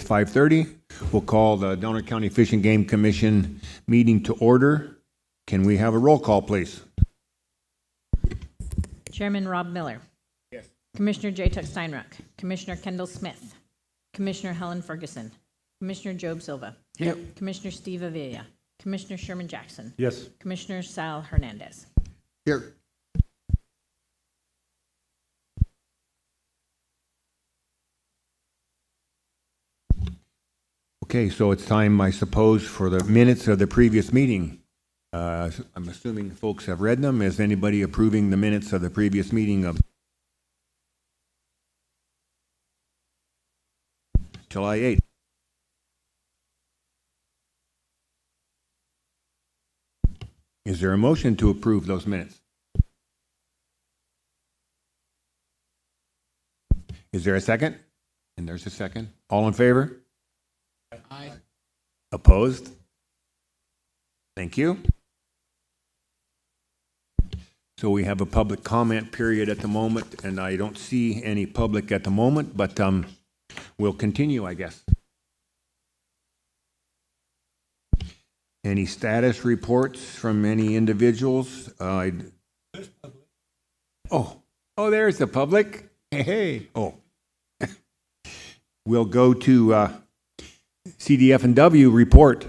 5:30. We'll call the Donner County Fish and Game Commission meeting to order. Can we have a roll call, please? Chairman Rob Miller. Yes. Commissioner J. Tuck Steinruck. Commissioner Kendall Smith. Commissioner Helen Ferguson. Commissioner Job Silva. Yep. Commissioner Steve Avila. Commissioner Sherman Jackson. Yes. Commissioner Sal Hernandez. Here. Okay, so it's time, I suppose, for the minutes of the previous meeting. I'm assuming folks have read them. Is anybody approving the minutes of the previous meeting of July 8th? Is there a motion to approve those minutes? Is there a second? And there's a second. All in favor? Aye. Opposed? Thank you. So we have a public comment period at the moment, and I don't see any public at the moment, but we'll continue, I guess. Any status reports from any individuals? Oh, there's the public. Hey. Oh. We'll go to CDF&W report.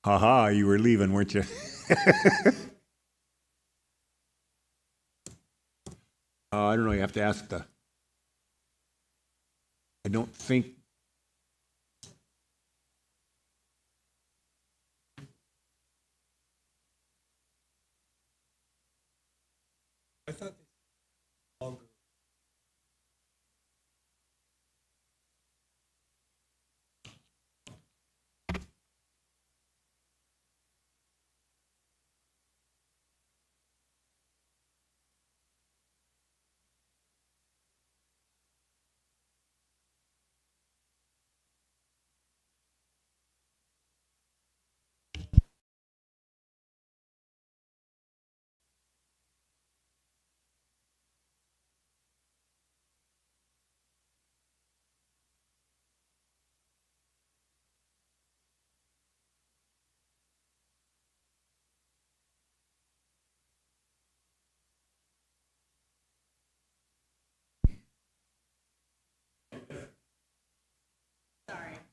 Haha, you were leaving, weren't you? I don't know, you have to ask I don't think. I thought longer.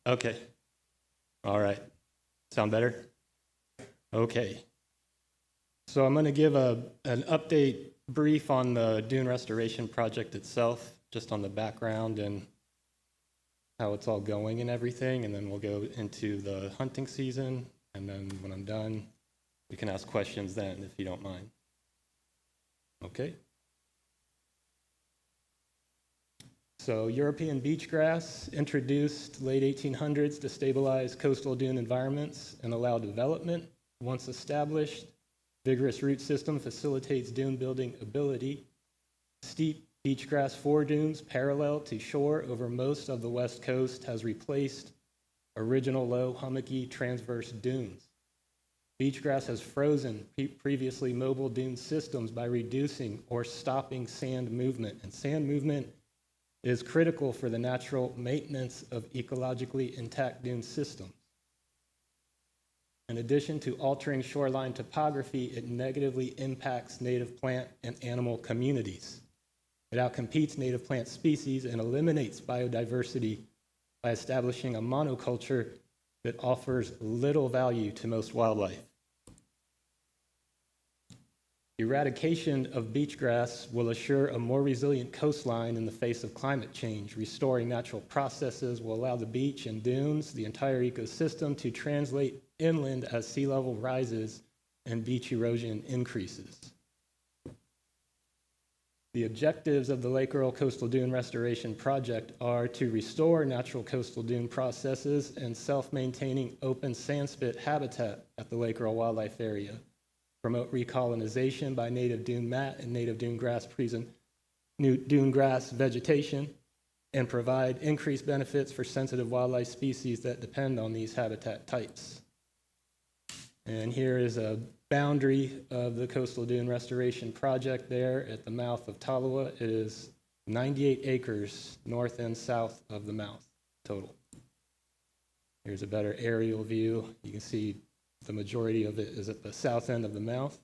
Okay. All right. Sound better? Okay. So I'm going to give an update brief on the dune restoration project itself, just on the background and how it's all going and everything, and then we'll go into the hunting season, and then when I'm done, we can ask questions then, if you don't mind. Okay. So European beach grass, introduced late 1800s to stabilize coastal dune environments and allow development. Once established, vigorous root system facilitates dune building ability. Steep beach grass foredunes parallel to shore over most of the west coast has replaced original low hummocky transverse dunes. Beach grass has frozen previously mobile dune systems by reducing or stopping sand movement, and sand movement is critical for the natural maintenance of ecologically intact dune systems. In addition to altering shoreline topography, it negatively impacts native plant and animal communities. It outcompetes native plant species and eliminates biodiversity by establishing a monoculture that offers little value to most wildlife. Eradication of beach grass will assure a more resilient coastline in the face of climate change. Restoring natural processes will allow the beach and dunes, the entire ecosystem, to translate inland as sea level rises and beach erosion increases. The objectives of the Lake Earl Coastal Dune Restoration Project are to restore natural coastal dune processes and self-maintaining open sandspit habitat at the Lake Earl Wildlife Area, promote recolonization by native dune mat and native dune grass vegetation, and provide increased benefits for sensitive wildlife species that depend on these habitat types. And here is a boundary of the Coastal Dune Restoration Project there at the mouth of Tolowa. It is 98 acres north and south of the mouth total. Here's a better aerial view. You can see the majority of it is at the south end of the mouth.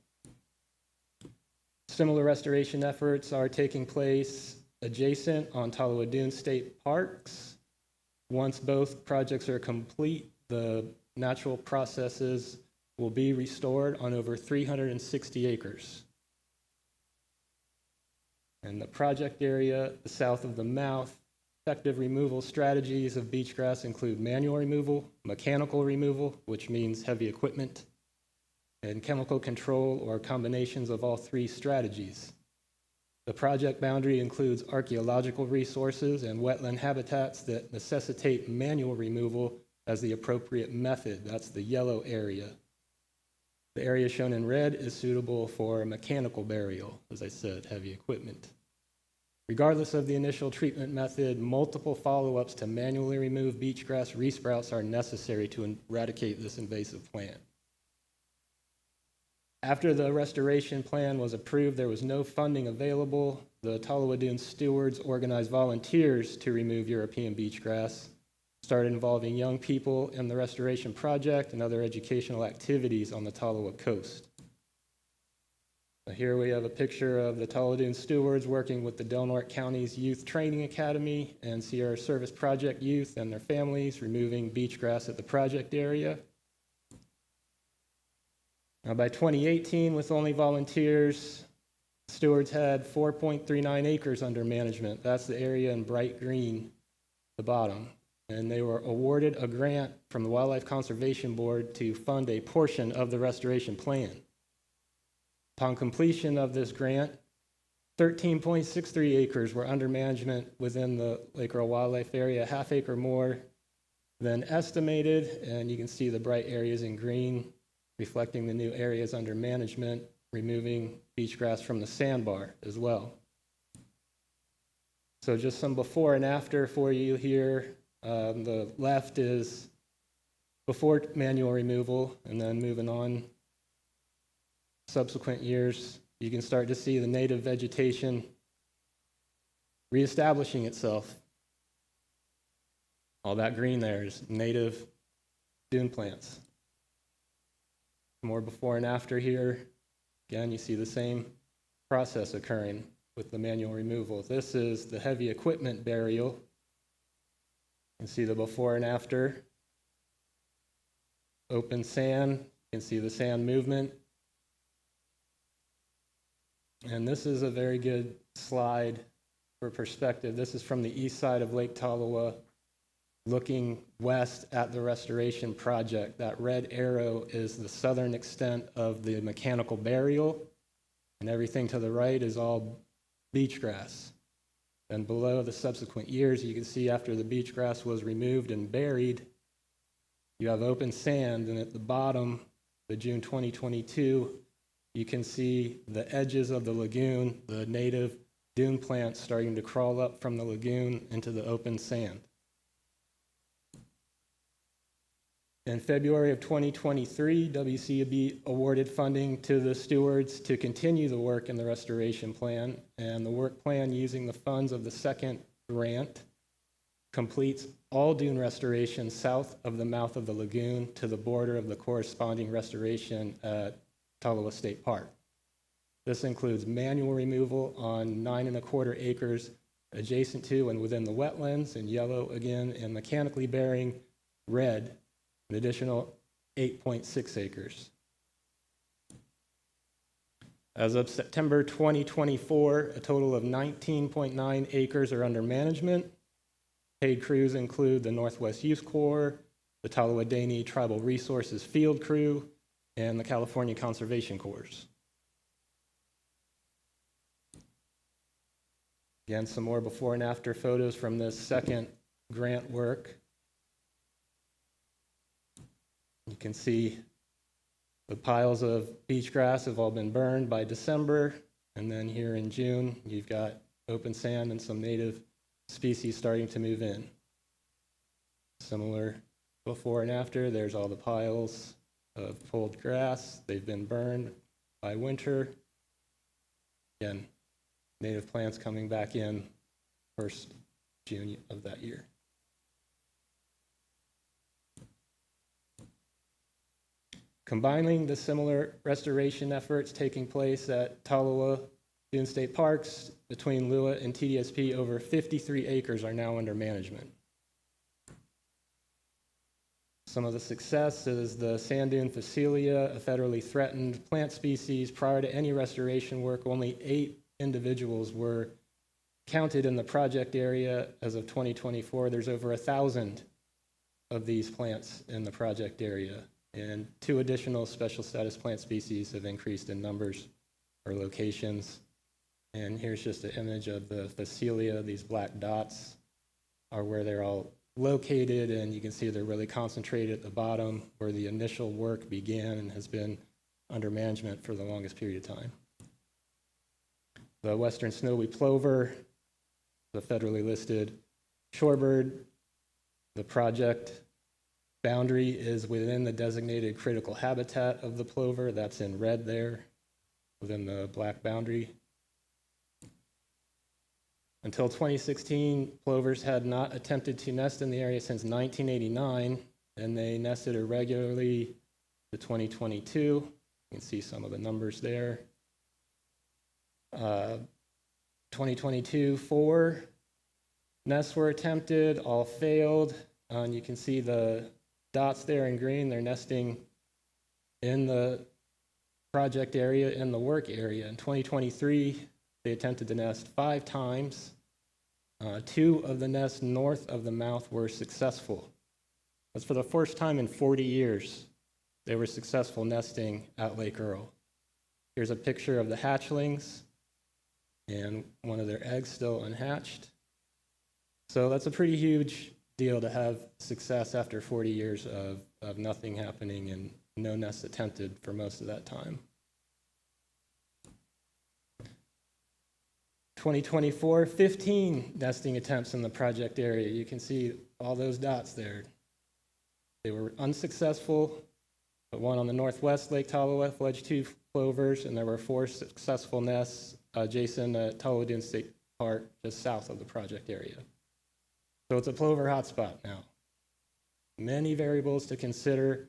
Similar restoration efforts are taking place adjacent on Tolowa Dune State Parks. Once both projects are complete, the natural processes will be restored on over 360 acres. And the project area south of the mouth, effective removal strategies of beach grass include manual removal, mechanical removal, which means heavy equipment, and chemical control or combinations of all three strategies. The project boundary includes archaeological resources and wetland habitats that necessitate manual removal as the appropriate method. That's the yellow area. The area shown in red is suitable for mechanical burial, as I said, heavy equipment. Regardless of the initial treatment method, multiple follow-ups to manually remove beach grass resprouts are necessary to eradicate this invasive plant. After the restoration plan was approved, there was no funding available. The Tolowa Dune stewards organized volunteers to remove European beach grass, started involving young people in the restoration project and other educational activities on the Tolowa coast. So here we have a picture of the Tolowa Dune stewards working with the Del Norte County's Youth Training Academy and Sierra Service Project youth and their families removing beach grass at the project area. Now, by 2018, with only volunteers, stewards had 4.39 acres under management. That's the area in bright green, the bottom. And they were awarded a grant from the Wildlife Conservation Board to fund a portion of the restoration plan. Upon completion of this grant, 13.63 acres were under management within the Lake Earl Wildlife Area, half acre more than estimated, and you can see the bright areas in green reflecting the new areas under management, removing beach grass from the sandbar as well. So just some before and after for you here. The left is before manual removal, and then moving on subsequent years, you can start to see the native vegetation reestablishing itself. All that green there is native dune plants. More before and after here. Again, you see the same process occurring with the manual removal. This is the heavy equipment burial. You can see the before and after. Open sand, you can see the sand movement. And this is a very good slide for perspective. This is from the east side of Lake Tolowa, looking west at the restoration project. That red arrow is the southern extent of the mechanical burial, and everything to the right is all beach grass. And below the subsequent years, you can see after the beach grass was removed and buried, you have open sand, and at the bottom, the June 2022, you can see the edges of the lagoon, the native dune plants starting to crawl up from the lagoon into the open sand. In February of 2023, WCB awarded funding to the stewards to continue the work in the restoration plan, and the work plan using the funds of the second grant completes all dune restoration south of the mouth of the lagoon to the border of the corresponding restoration at Tolowa State Park. This includes manual removal on 9.25 acres adjacent to and within the wetlands in yellow again, and mechanically burying red an additional 8.6 acres. As of September 2024, a total of 19.9 acres are under management. Paid crews include the Northwest Youth Corps, the Tolowa Dani Tribal Resources Field Crew, and the California Conservation Corps. Again, some more before and after photos from this second grant work. You can see the piles of beach grass have all been burned by December, and then here in June, you've got open sand and some native species starting to move in. Similar before and after, there's all the piles of pulled grass. They've been burned by winter. Again, native plants coming back in 1st June of that year. Combining the similar restoration efforts taking place at Tolowa Dune State Parks between Lua and TDSP, over 53 acres are now under management. Some of the success is the sand dune Phacelia, a federally threatened plant species. Prior to any restoration work, only 8 individuals were counted in the project area. As of 2024, there's over 1,000 of these plants in the project area, and 2 additional special status plant species have increased in numbers or locations. And here's just an image of the Phacelia. These black dots are where they're all located, and you can see they're really concentrated at the bottom where the initial work began and has been under management for the longest period of time. The western snowy plover, the federally listed shorebird, the project boundary is within the designated critical habitat of the plover. That's in red there within the black boundary. Until 2016, plovers had not attempted to nest in the area since 1989, and they nested irregularly to 2022. You can see some of the numbers there. 2022, 4 nests were attempted, all failed. And you can see the dots there in green. They're nesting in the project area, in the work area. In 2023, they attempted to nest 5 times. 2 of the nests north of the mouth were successful. That's for the first time in 40 years they were successful nesting at Lake Earl. Here's a picture of the hatchlings and one of their eggs still unhatched. So that's a pretty huge deal to have success after 40 years of nothing happening and no nests attempted for most of that time. 2024, 15 nesting attempts in the project area. You can see all those dots there. They were unsuccessful, but 1 on the northwest Lake Tolowa fledged 2 plovers, and there were 4 successful nests adjacent to Tolowa Dune State Park, just south of the project area. So it's a plover hotspot now. Many variables to consider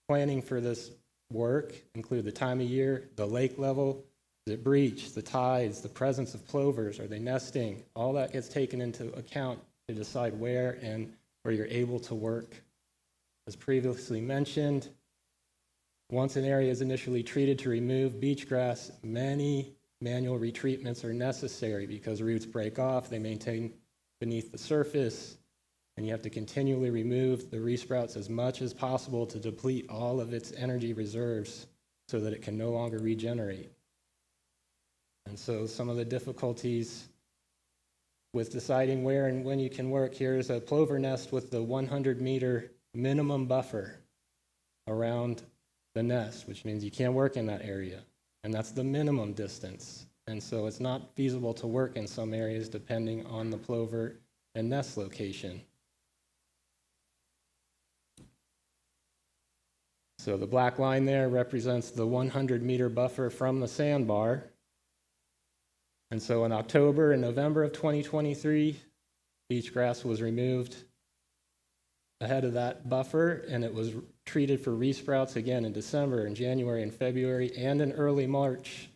planning for this work include the time of year, the lake level, the breach, the tides, the presence of plovers, are they nesting? All that gets taken into account to decide where and where you're able to work. As previously mentioned, once an area is initially treated to remove beach grass, many manual retreatments are necessary because roots break off, they maintain beneath the surface, and you have to continually remove the resprouts as much as possible to deplete all of its energy reserves so that it can no longer regenerate. And so some of the difficulties with deciding where and when you can work, here's a plover nest with the 100-meter minimum buffer around the nest, which means you can't work in that area. And that's the minimum distance. And so it's not feasible to work in some areas depending on the plover and nest location. So the black line there represents the 100-meter buffer from the sandbar. And so in October and November of 2023, beach grass was removed ahead of that buffer, and it was treated for resprouts again in December and January and February and in early March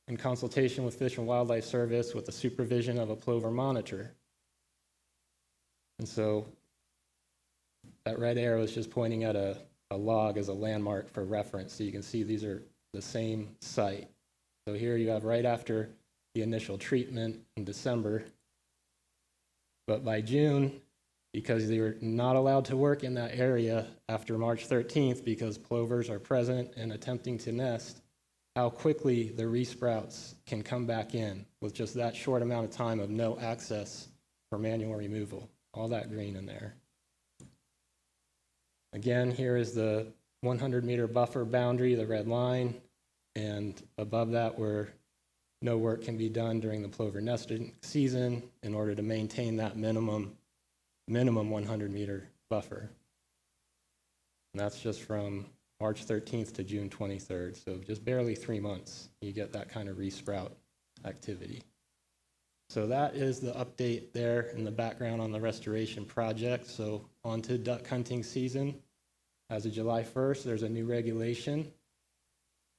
in consultation with Fish and Wildlife Service with the supervision of a plover monitor. And so that red arrow is just pointing at a log as a landmark for reference. So you can see these are the same site. So here you have right after the initial treatment in December. But by June, because they were not allowed to work in that area after March 13th because plovers are present and attempting to nest, how quickly the resprouts can come back in with just that short amount of time of no access for manual removal. All that green in there. Again, here is the 100-meter buffer boundary, the red line, and above that where no work can be done during the plover nesting season in order to maintain that minimum 100-meter buffer. And that's just from March 13th to June 23rd, so just barely 3 months you get that kind of resprout activity. So that is the update there in the background on the restoration project. So on to duck hunting season. as of July 1st, there's a new regulation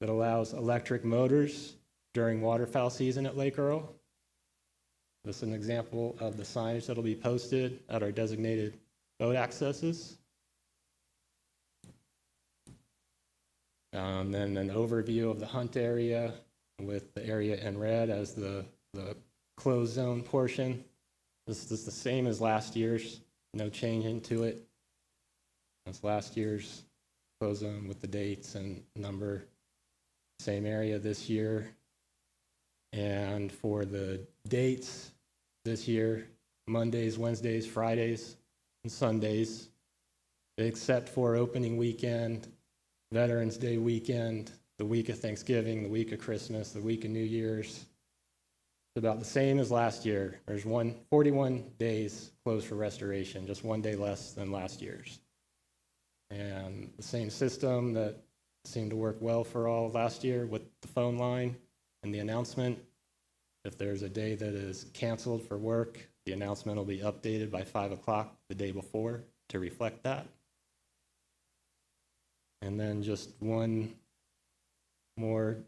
that allows electric motors during waterfowl season at Lake Earl. This is an example of the signage that'll be posted at our designated boat accesses. Then an overview of the hunt area with the area in red as the closed zone portion. This is the same as last year's, no change into it. That's last year's closed zone with the dates and number. Same area this year. And for the dates this year, Mondays, Wednesdays, Fridays, and Sundays, except for opening weekend, Veterans Day weekend, the week of Thanksgiving, the week of Christmas, the week of New Year's. It's about the same as last year. There's 41 days closed for restoration, just one day less than last year's. And the same system that seemed to work well for all last year with the phone line and the announcement. If there's a day that is canceled for work, the announcement will be updated by 5 o'clock the day before to reflect that. And then just one more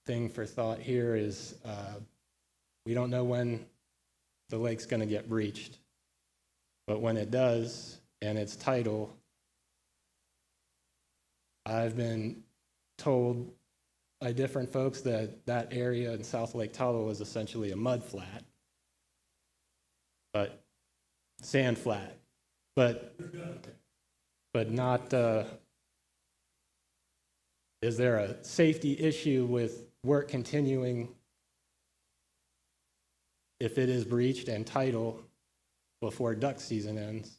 thing for thought here is we don't know when the lake's going to get breached. But when it does, and its tidal, I've been told by different folks that that area in South Lake Tahoe is essentially a mud flat, but sand flat, but not. Is there a safety issue with work continuing if it is breached and tidal before duck season ends?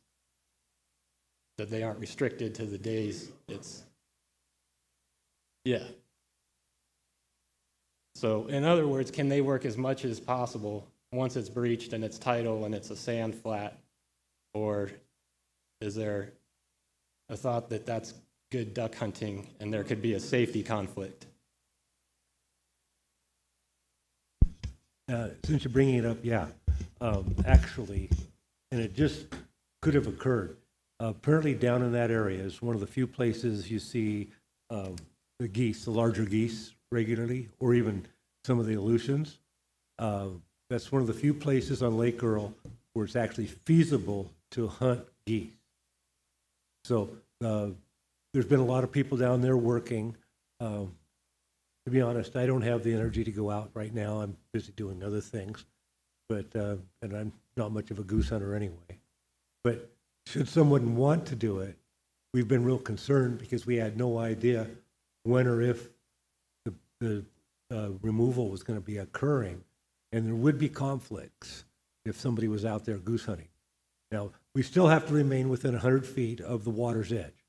That they aren't restricted to the days it's. Yeah. So in other words, can they work as much as possible once it's breached and it's tidal and it's a sand flat? Or is there a thought that that's good duck hunting and there could be a safety conflict? Since you're bringing it up, yeah, actually, and it just could have occurred. Apparently down in that area is one of the few places you see the geese, the larger geese regularly, or even some of the Aleutians. That's one of the few places on Lake Earl where it's actually feasible to hunt geese. So there's been a lot of people down there working. To be honest, I don't have the energy to go out right now. I'm busy doing other things, but and I'm not much of a goose hunter anyway. But should someone want to do it, we've been real concerned because we had no idea when or if the removal was going to be occurring, and there would be conflicts if somebody was out there goose hunting. Now, we still have to remain within 100 feet of the water's edge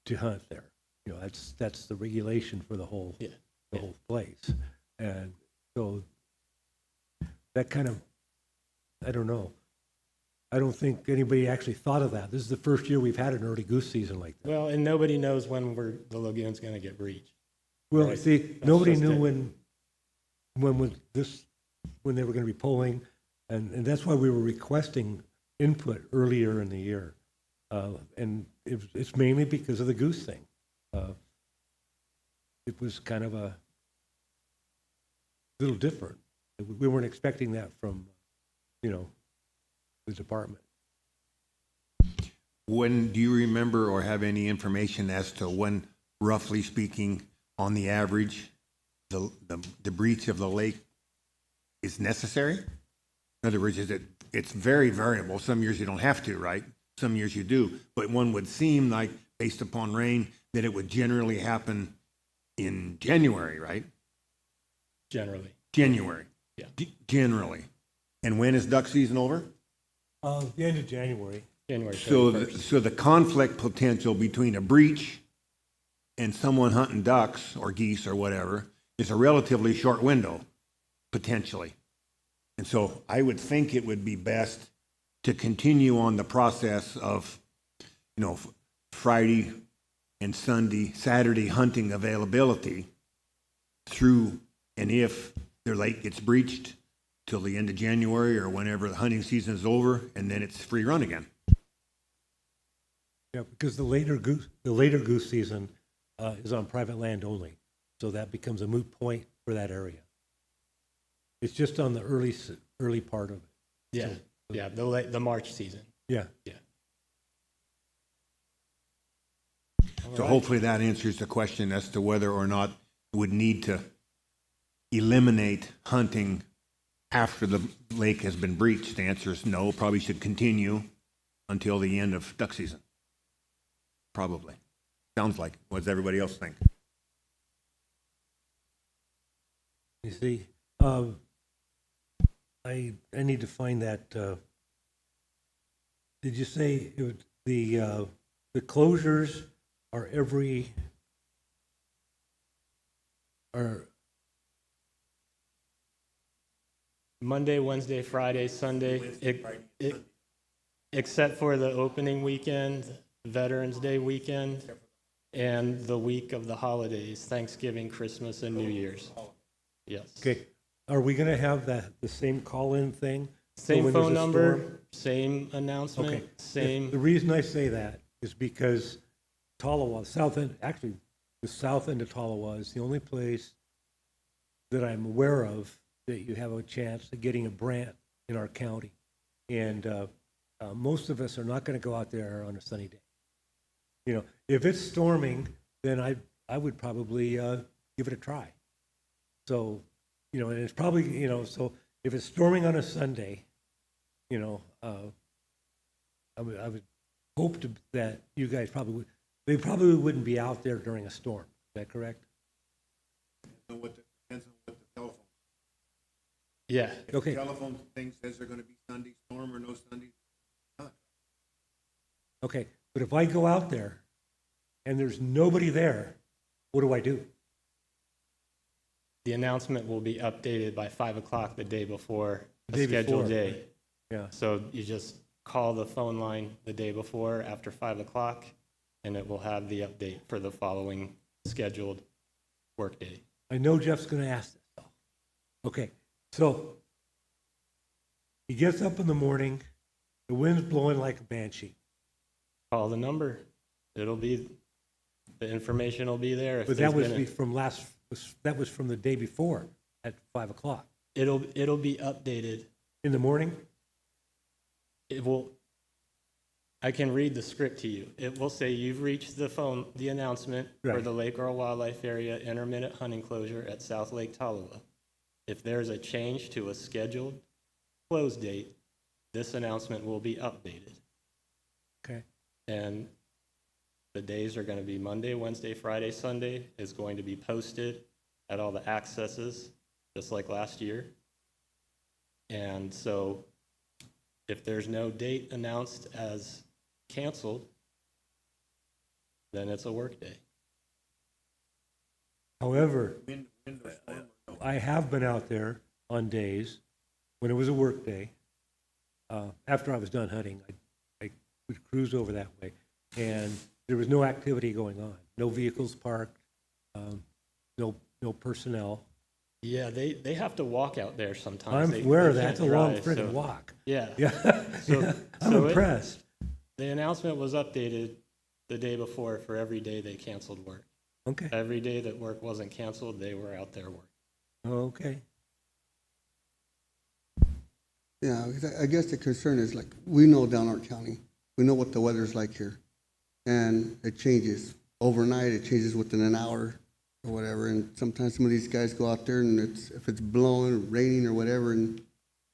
to hunt there. You know, that's the regulation for the whole whole place. And so that kind of, I don't know. I don't think anybody actually thought of that. This is the first year we've had an early goose season like that. Well, and nobody knows when the lagoon's going to get breached. Well, Right. see, That's nobody just knew it. when they were going to be pulling, and that's why we were requesting input earlier in the year. And it's mainly because of the goose thing. It was kind of a little different. We weren't expecting that from, the department. When, do you remember or have any information as to when, roughly speaking, on the average, the breach of the lake is necessary? In other words, it's very variable. Some years you don't have to, right? Some years you do. But one would seem like, based upon rain, that it would generally happen in January, right? Generally. January. Yeah. Generally. And when is duck season over? The end of January. January So 31st. so the conflict potential between a breach and someone hunting ducks or geese or whatever is a relatively short window, potentially. And so I would think it would be best to continue on the process of, Friday and Saturday hunting availability through, and if their lake gets breached, till the end of January or whenever the hunting season is over, and then it's free run again. Yeah, because the later goose season is on private land only, so that becomes a moot point for that area. It's just on the early part of it. Yeah, yeah, the March season. Yeah. Yeah. So hopefully that answers the question as to whether or not would need to eliminate hunting after the lake has been breached. The answer is no, probably should continue until the end of duck season. Probably. Sounds like. What does everybody else think? You see, I need to find that. Did you say it would, the closures are Monday, Wednesday, Friday, Sunday, except for the opening weekend, Veterans Day weekend, and the week of the holidays, Thanksgiving, Christmas, and New Year's. Yes. okay? Are we going to have the same call-in thing? So Same when there's phone a number, storm- same announcement, Okay. The same, reason I say that is because Tolowa, the south end of Tolowa is the only place that I'm aware of that you have a chance of getting a brant in our county. And most of us are not going to go out there on a sunny day. You know, if it's storming, then I would probably give it a try. So, you know, and it's probably, you know, so if it's storming on a Sunday, you know, I would hope that you guys they probably wouldn't be out there during a storm. Is that correct? Depends on what the telephone. yeah. Okay. Telephone thing says they're going to be Sunday storm or no Sunday. Okay, but if I go out there and there's nobody there, what do I do? The announcement will be updated by 5 o'clock the day before The a day scheduled before. day. Yeah, So you just call the phone line the day before after 5 o'clock, and it will have the update for the following scheduled workday. I know Jeff's going to ask this though. Okay, so he gets up in the morning, the wind's blowing like a banshee. Call the number. It'll be, the information will be there. If But there's that was been that was from the day before at 5 o'clock. it'll be updated. In the morning? It will, I can read the script to you. It will say you've reached the announcement for Right. the Lake Earl Wildlife Area intermittent hunting closure at South Lake Tolowa. If there's a change to a scheduled close date, this announcement will be updated. Okay. And the days are going to be Monday, Wednesday, Friday, Sunday is going to be posted at all the accesses, just like last year. And so if there's no date announced as canceled, then it's a work day. However, I have been out there on days when it was a work day. After I was done hunting, I would cruise over that way, and there was no activity going on. No vehicles parked, no personnel. Yeah, they have to walk out there sometimes. I'm They aware of that. can't It's a long drive, friggin' so- walk. Yeah. Yeah, So- yeah. I'm so impressed. The announcement was updated the day before for every day they canceled work. Okay, Every day that work wasn't canceled, they were out there working. okay. Yeah, I guess the concern is like, we know down our county, we know what the weather's like here. And it changes overnight, it changes within an hour or whatever. And sometimes some of these guys go out there and if it's blowing, raining or whatever. And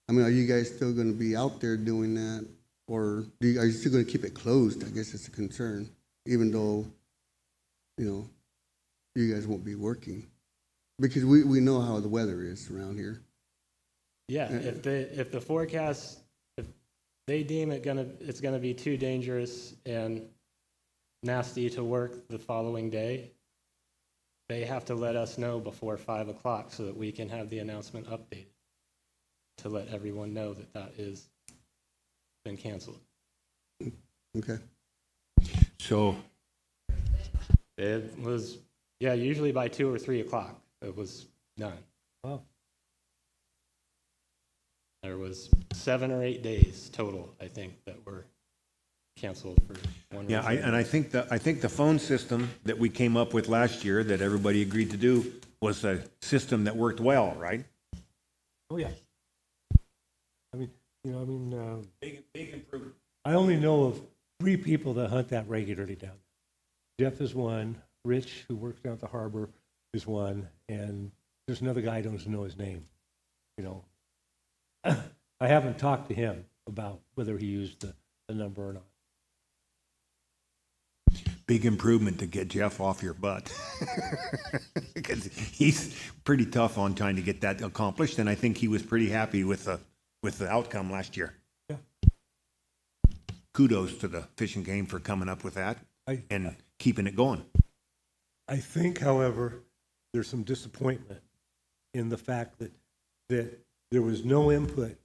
I mean, are you guys still gonna be out there doing that? Or are you still gonna keep it closed? I guess it's a concern, even though, you know, you guys won't be working. Because we know how the weather is around here. Yeah, if the forecast, if they deem it's gonna be too dangerous and nasty to work the following day, they have to let us know before 5 o'clock so that we can have the announcement updated to let everyone know that that is been canceled. Okay. So, It was, yeah, usually by 2 or 3 o'clock, it was done. Wow. There was 7 or 8 days total, I think, that were canceled for one Yeah, reason. and I think the phone system that we came up with last year that everybody agreed to do was a system that worked well, right? Oh, yeah. I mean, Big improvement. I only know of 3 people that hunt that regularly down there. Jeff is one, Rich, who works down at the harbor, is one, and there's another guy, I don't know his name, you know. I haven't talked to him about whether he used the number or not. Big improvement to get Jeff off your butt. Because he's pretty tough on trying to get that accomplished, and I think he was pretty happy with the outcome last year. Yeah. Kudos to the Fish and Game for coming up with that and keeping it going. I think, however, there's some disappointment in the fact that there was no input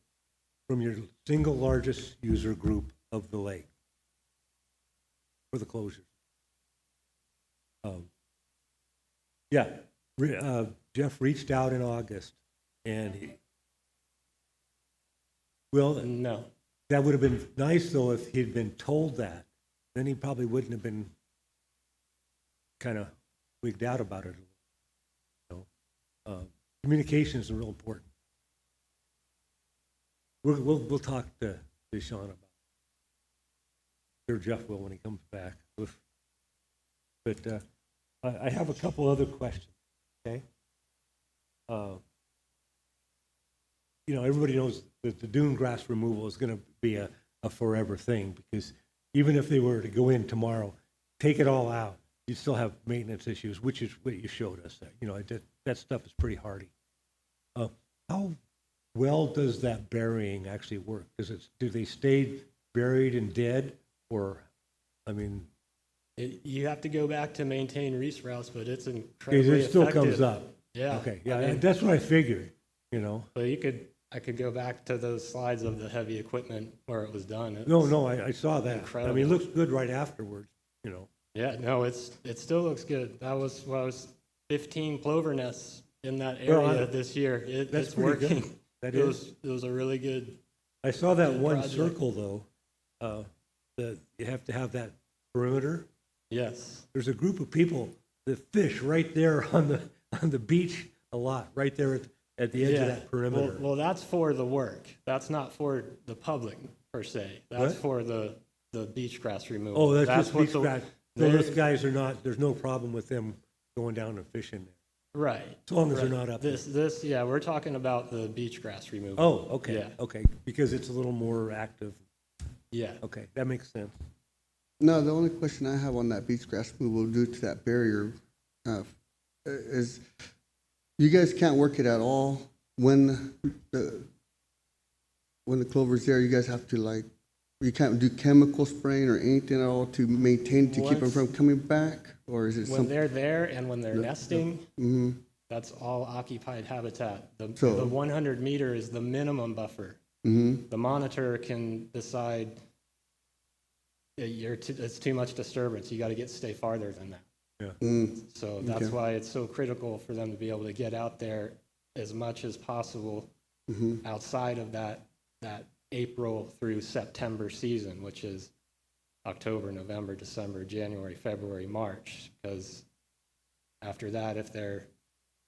from your single largest user group of the lake for the closures. Jeff reached out in August, and No, that would have been nice, though, if he'd been told that. Then he probably wouldn't have been kind of wigged out about it. You know? Communication is real important. We'll talk to Sean about it. Sure, Jeff will when he comes back. But I have a couple other questions, okay? You know, everybody knows that the dune grass removal is going to be a forever thing, because even if they were to go in tomorrow, take it all out, you still have maintenance issues, which is what you showed us. You know, that stuff is pretty hardy. How well does that burying actually work? Do they stay buried and dead, or, I mean, you have to go back to maintain reef routes, but it's incredibly it still effective. comes up? Yeah. Okay, yeah, I mean, that's what I figured, you know? but I could go back to those slides of the heavy equipment where it was done. No, I saw that. I incredible. mean, it looks good right afterwards, you know? Yeah, no, it still looks good. That was 15 plover nests in that Well, area this year. that's It's pretty good. working. That It is. was a really good. I saw that Good one project. circle, though, that you have to have that perimeter. Yes. There's a group of people that fish right there on the beach a lot, right there at the edge of that perimeter. Well, that's for the work. That's not for the public per se. That's What? for the beach grass removal. Oh, that's just what beach grass. So they're- those guys are not, there's no problem with them going down and fishing there, Right. as long as they're right. not up. This, yeah, we're talking about the beach grass removal. Oh, okay, Yeah. okay, because it's a little more active. Yeah. Okay, that makes sense. No, the only question I have on that beach grass removal due to that barrier is you guys can't work it at all when the clover's there. You guys have to you can't do chemical spraying or anything at all to maintain, to keep them Once- from coming back? Or is it When something? they're there and when they're nesting, Hmm. that's all occupied habitat. So- The 100 meter is the minimum buffer. Hmm. The monitor can decide it's too much disturbance. You got to stay farther than that. Mm. So that's Okay. why it's so critical for them to be able to get out there as much as possible Hmm. outside of that April through September season, which is October, November, December, January, February, March. Because after that, if they're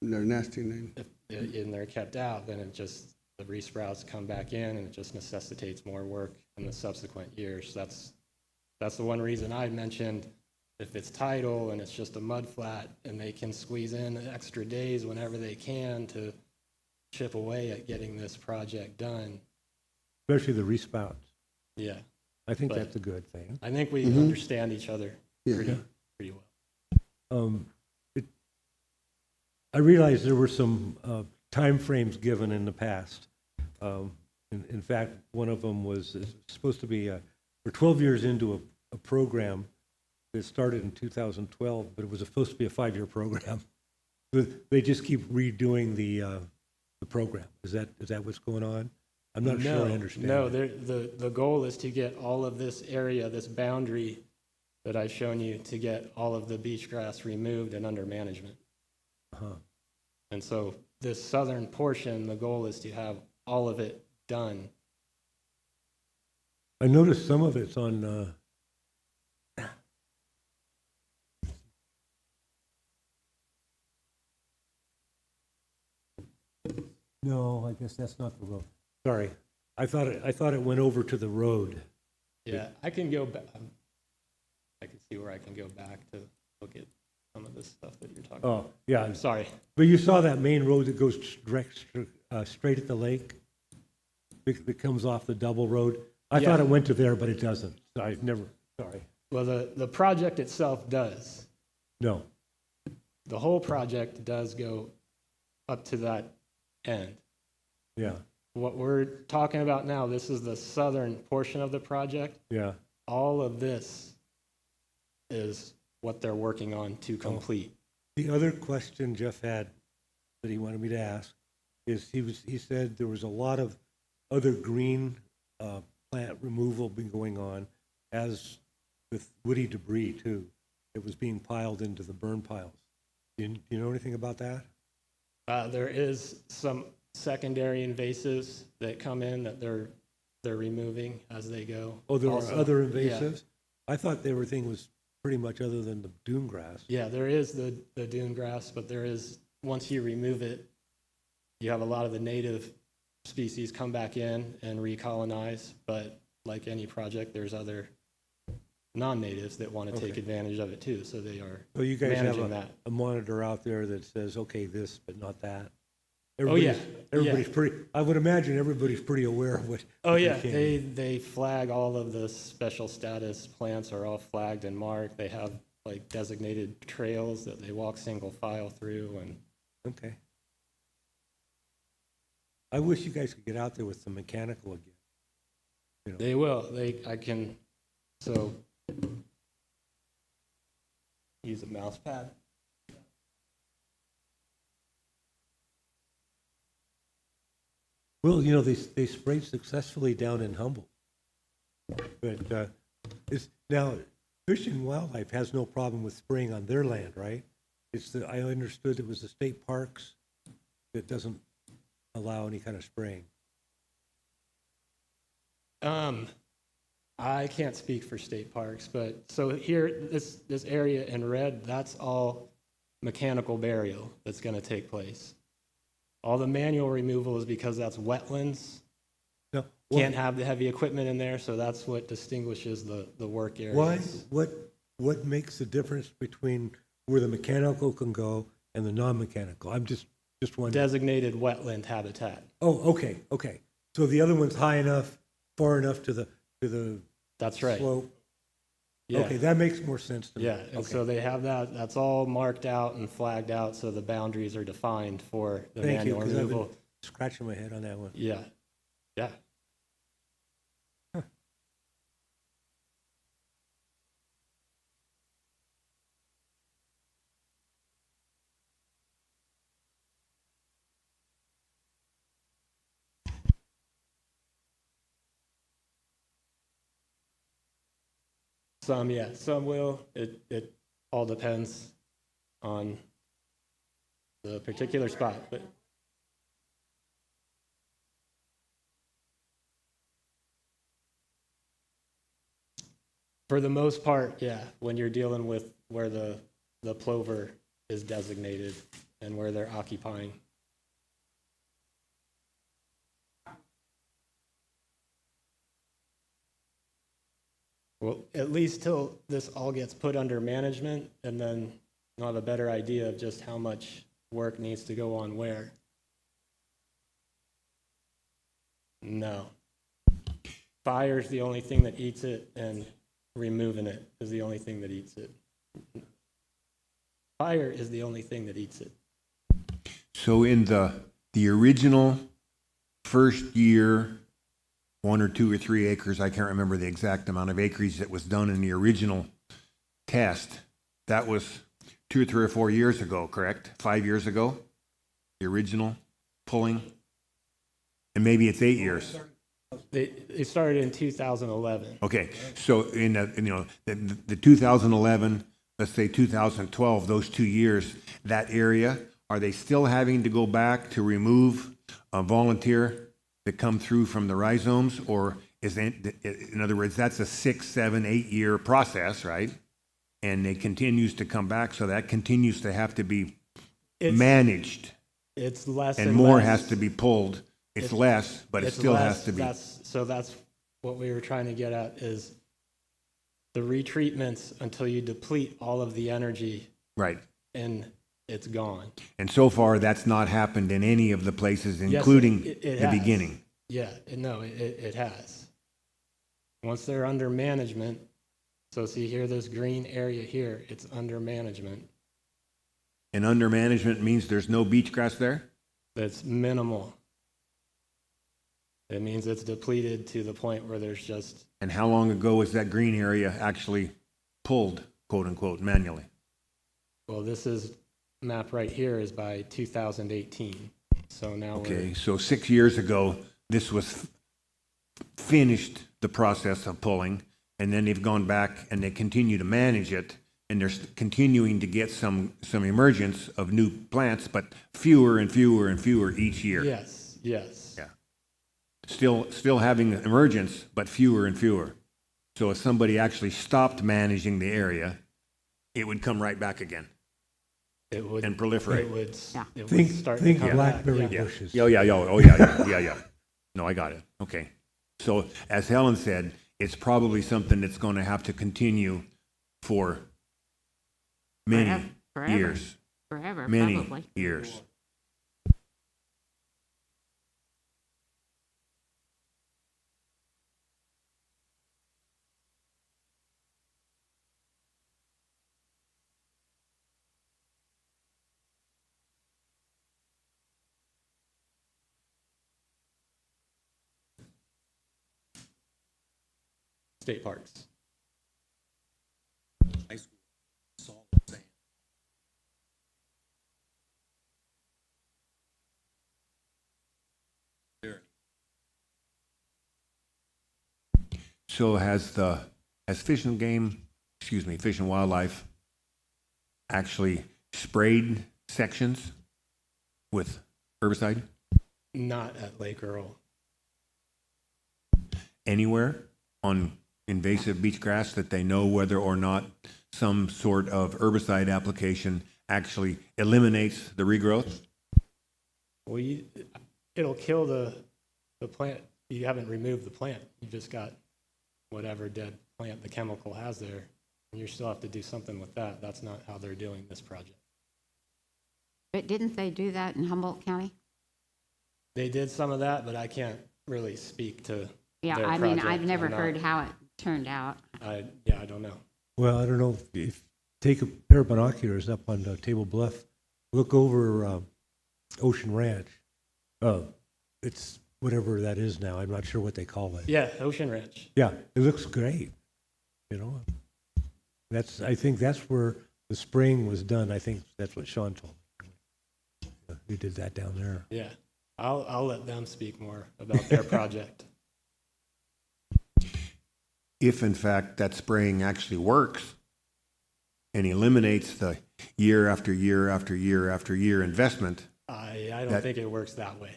They're nesting. and they're kept out, then the resprouts come back in, and it just necessitates more work in the subsequent years. That's the one reason I mentioned, if it's tidal and it's just a mud flat and they can squeeze in extra days whenever they can to chip away at getting this project done. Especially the respouts. Yeah, I think But- that's a good thing. I think we Mhm. understand each other Yeah. pretty well. I realize there were some timeframes given in the past. In fact, one of them was supposed to be, we're 12 years into a program that started in 2012, but it was supposed to be a 5-year program. They just keep redoing the program. Is that what's going on? I'm not sure I understand. No, that. the goal is to get all of this area, this boundary that I've shown you, to get all of the beach grass removed and under management. Uh-huh. And so this southern portion, the goal is to have all of it done. I noticed some of it's on No, I guess that's not the road. Sorry. I thought it went over to the road. Yeah, I can go back. I can see where I can go back to look at some of this stuff that you're talking about. Oh, yeah. I'm sorry. But you saw that main road that goes straight at the lake? That comes off the double road? I thought Yeah. it went to there, but it doesn't. I've never, sorry. Well, the project itself does. No. The whole project does go up to that end. Yeah, What we're talking about now, this is the southern portion of the project. yeah. All of this is what they're working on to complete. The other question Jeff had that he wanted me to ask is he said there was a lot of other green plant removal been going on, as with woody debris too. It was being piled into the burn piles. Do you know anything about that? There is some secondary invasives that come in that they're removing as they go. Oh, there Also, are other yeah. invasives? I thought everything was pretty much other than the dune grass. Yeah, there is the dune grass, but there is, once you remove it, you have a lot of the native species come back in and recolonize. But like any project, there's other non-natives that want to take Okay. advantage of it too. So they are So you guys have managing that. a monitor out there that says, okay, this, but not that? Oh, yeah. Everybody's pretty, I would imagine everybody's pretty aware of what. Oh, what yeah, can. they flag all of the special status plants are all flagged and marked. They have like designated trails that they walk single file through and, Okay. I wish you guys could get out there with some mechanical again. they will, I can, so use a mouse pad. Well, they sprayed successfully down in Humboldt. But now, Fish and Wildlife has no problem with spraying on their land, right? I understood it was the state parks that doesn't allow any kind of spraying. I can't speak for state parks, but so here, this area in red, that's all mechanical burial that's gonna take place. All the manual removal is because that's wetlands. No, Can't have the heavy equipment in there, so that's what distinguishes the work areas. what makes the difference between where the mechanical can go and the non-mechanical? I'm just wondering. Designated wetland habitat. Oh, okay. So the other one's high enough, far enough to the That's right. slope? Yeah. Okay, that makes more sense to me. Yeah, and so they have that's all marked out and flagged out, so the boundaries are defined for the Thank you, manual because I've been removal. scratching my head on that one. Yeah, yeah. Some will. It all depends on the particular spot, but for the most part, yeah, when you're dealing with where the plover is designated and where they're occupying. Well, at least till this all gets put under management, and then you'll have a better idea of just how much work needs to go on where. No. Fire's the only thing that eats it, and removing it is the only thing that eats it. Fire is the only thing that eats it. So in the original first year, 1 or 2 or 3 acres, I can't remember the exact amount of acreage that was done in the original test. That was 2 or 3 or 4 years ago, correct? 5 years ago, the original pulling? And maybe it's 8 years. They started in 2011. Okay, so in the 2011, let's say 2012, those 2 years, that area, are they still having to go back to remove a volunteer that come through from the rhizomes, or in other words, that's a 6, 7, 8 year process, right? And it continues to come back, so that continues to have to be managed. It's less And and more less. has to be pulled. It's less, but it It's still less. has to be. So that's what we were trying to get at is the retreatments until you deplete all of the energy Right. and it's gone. And so far, that's not happened in any of the places, Yes, including it the has. beginning. Yeah, it has. Once they're under management, so see here, this green area here, it's under management. And under management means there's no beach grass there? That's minimal. It means it's depleted to the point where there's just, And how long ago was that green area actually pulled, quote unquote, manually? well, this is, map right here is by 2018. So now Okay, so 6 years ago, this was finished the process of pulling, and then they've gone back and they continue to manage it, and they're continuing to get some emergence of new plants, but fewer and fewer and fewer each year. yes. Yeah. Still having emergence, but fewer and fewer. So if somebody actually stopped managing the area, it would come right back again It would, and proliferate. it would, Yeah. it would Think, start to think come back. blackberry Yeah. bushes. Yeah, yeah, yeah, oh, yeah, yeah, yeah, yeah. No, I got it. Okay. So as Helen said, it's probably something that's going to have to continue for many Forever. years, Forever, many probably. years. State parks. So has Fish and Fish and Wildlife actually sprayed sections with herbicide Not at Lake Earl. anywhere on invasive beach grass that they know whether or not some sort of herbicide application actually eliminates the regrowth? Well, it'll kill the plant. You haven't removed the plant. You just got whatever dead plant the chemical has there. And you still have to do something with that. That's not how they're doing this project. But didn't they do that in Humboldt County? They did some of that, but I can't really speak to Yeah, their I mean, I've project. never I'm not- heard how it turned out. I don't know. Well, I don't know, if take a pair of binoculars up on Table Bluff, look over Ocean Ranch. It's whatever that is now, I'm not sure what they call it. Yeah, Ocean Ranch. Yeah, it looks great, you know. I think that's where the spraying was done. I think that's what Sean told me. He did that down there. Yeah, I'll let them speak more about their project. If in fact that spraying actually works and eliminates the year after year after year after year investment, I don't That- think it works that way.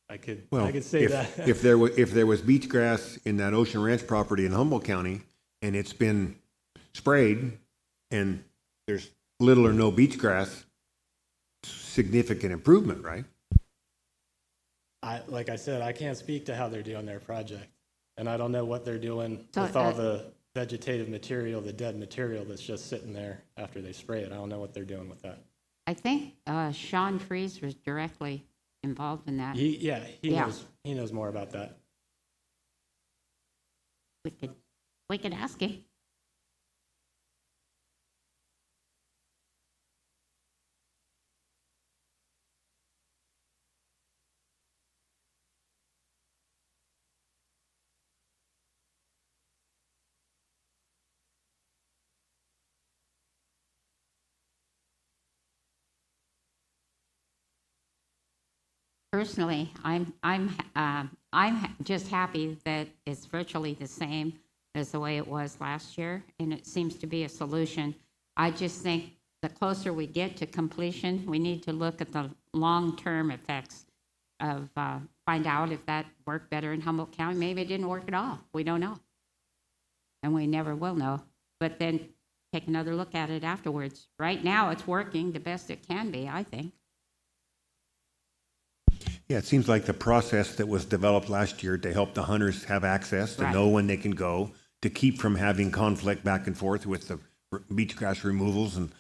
I could well, say if, that. if there was beach grass in that Ocean Ranch property in Humboldt County and it's been sprayed and there's little or no beach grass, significant improvement, right? Like I said, I can't speak to how they're doing their project. And I don't know what they're doing So, with all the vegetative material, the dead material that's just sitting there after they spray it. I don't know what they're doing with that. I think Sean Freeze was directly involved in that. He Yeah. knows more about that. We could ask him. Personally, I'm just happy that it's virtually the same as the way it was last year, and it seems to be a solution. I just think the closer we get to completion, we need to look at the long-term effects of, find out if that worked better in Humboldt County. Maybe it didn't work at all. We don't know. And we never will know. But then take another look at it afterwards. Right now, it's working the best it can be, I think. Yeah, it seems like the process that was developed last year to help the hunters have access, to Right. know when they can go, to keep from having conflict back and forth with the beach grass removals and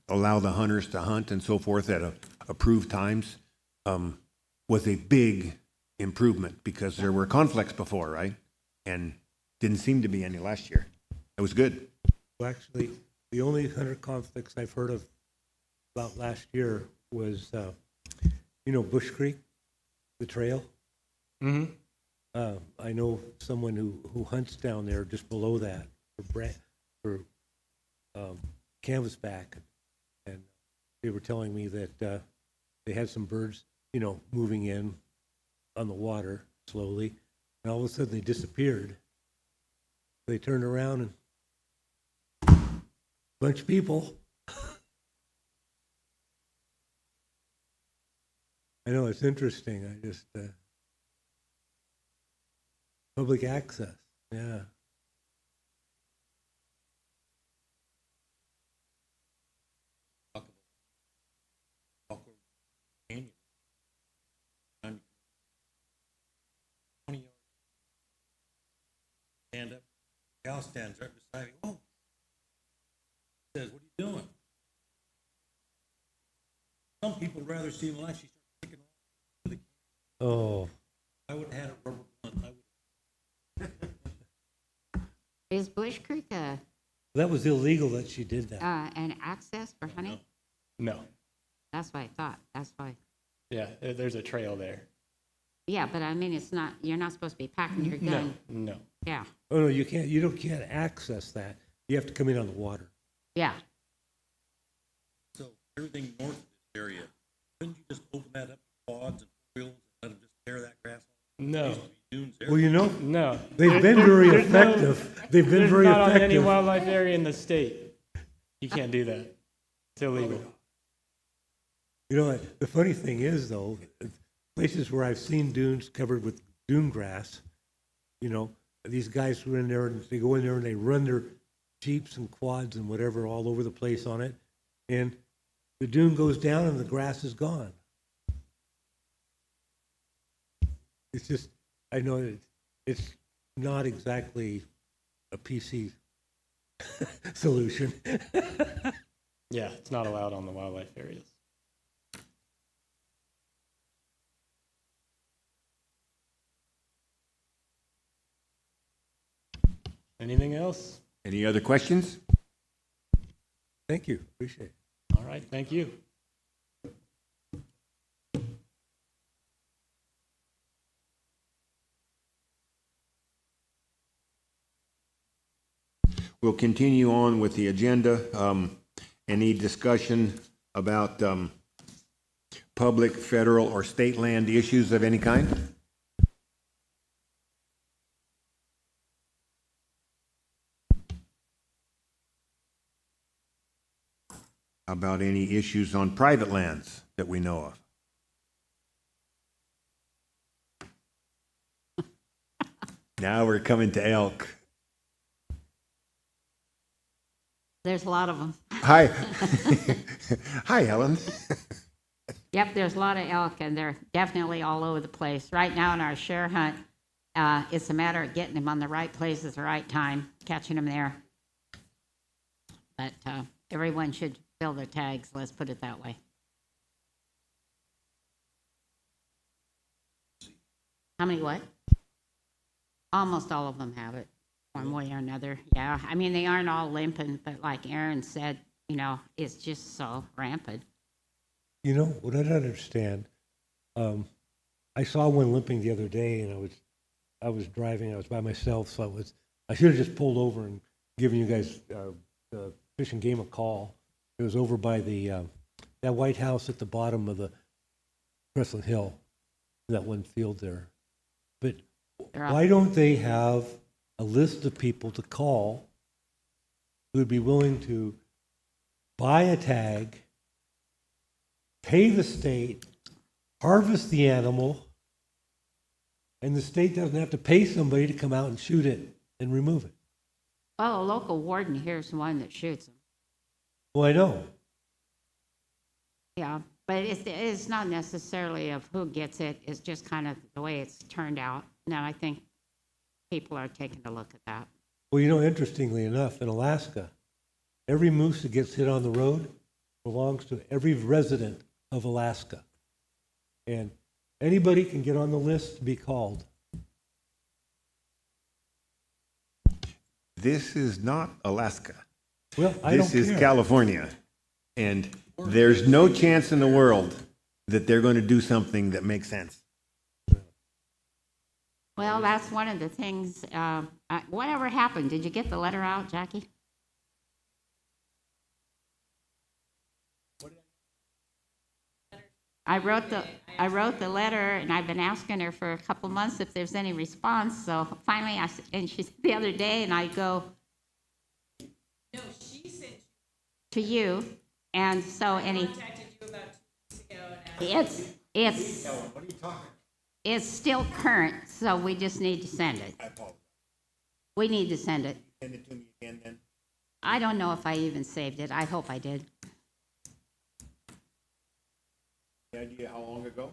allow the hunters to hunt and so forth at approved times, was a big improvement because there were conflicts before, right? And didn't seem to be any last year. It was good. Well, actually, the only hunter conflicts I've heard of about last year was, Bush Creek, the trail. Mm-hmm. I know someone who hunts down there just below that for canvasback, and they were telling me that they had some birds, moving in on the water slowly, and all of a sudden they disappeared. They turned around and bunch of people. I know, it's interesting. I just public access, yeah. Stand up. Gal stands right beside me. Oh, says, "What are you doing?" Some people would rather see him alive. She starts kicking off. Oh, I would have had a rubber blunt. I would. Is Bush Creek that was illegal that she did that. an access for hunting? No. That's what I thought. That's why. Yeah, there's a trail there. Yeah, but I mean, it's not, you're not supposed to be packing your No, gun. no. Yeah, Oh, no, you can't access that. You have to come in on the water. yeah. So everything north of this area, couldn't you just open that up to quads and wheels and let them just tear that grass off? No. There used to be dunes there. Well, No. they've been very effective. They've been There's very not on any effective. wildlife area in the state. You can't do that. It's illegal. The funny thing is, though, places where I've seen dunes covered with dune grass, these guys who are in there, and they go in there and they run their Jeeps and quads and whatever all over the place on it, and the dune goes down and the grass is gone. It's just, I know it's not exactly a PC solution. Yeah, it's not allowed on the wildlife areas. Anything else? Any other questions? Thank you, appreciate it. All right, thank you. We'll continue on with the agenda. Any discussion about public, federal, or state land issues of any kind? About any issues on private lands that we know of? Now we're coming to elk. There's a lot of them. Hi. Hi, Helen. Yep, there's a lot of elk, and they're definitely all over the place. Right now in our share hunt, it's a matter of getting them on the right place at the right time, catching them there. But everyone should fill their tags, let's put it that way. How many what? Almost all of them have it, one way or another. Yeah, I mean, they aren't all limping, but like Aaron said, it's just so rampant. What I don't understand, I saw one limping the other day, and I was driving. I was by myself, so I should have just pulled over and given you guys the Fish and Game a call. It was over by that White House at the bottom of the Crestland Hill, that one field there. But why don't they have a list of people to call who would be willing to buy a tag, pay the state, harvest the animal, and the state doesn't have to pay somebody to come out and shoot it and remove it? Well, a local warden here's one that shoots them. Well, I know. Yeah, But it's not necessarily of who gets it, it's just kind of the way it's turned out. Now, I think people are taking a look at that. Well, you know, interestingly enough, in Alaska, every moose that gets hit on the road belongs to every resident of Alaska. And anybody can get on the list to be called. This is not Alaska. Well, I don't This is care. California. And there's no chance in the world that they're going to do something that makes sense. Well, that's one of the things, whatever happened, did you get the letter out, Jackie? I wrote the letter, and I've been asking her for a couple months if there's any response, so finally, and she said the other day, and I go, no, she sent to you, and so any. I contacted you about 2 weeks ago. It's still current, so we just need to send it. I apologize. We need to send it. Send it to me again then. I don't know if I even saved it. I hope I did. Any idea how long ago?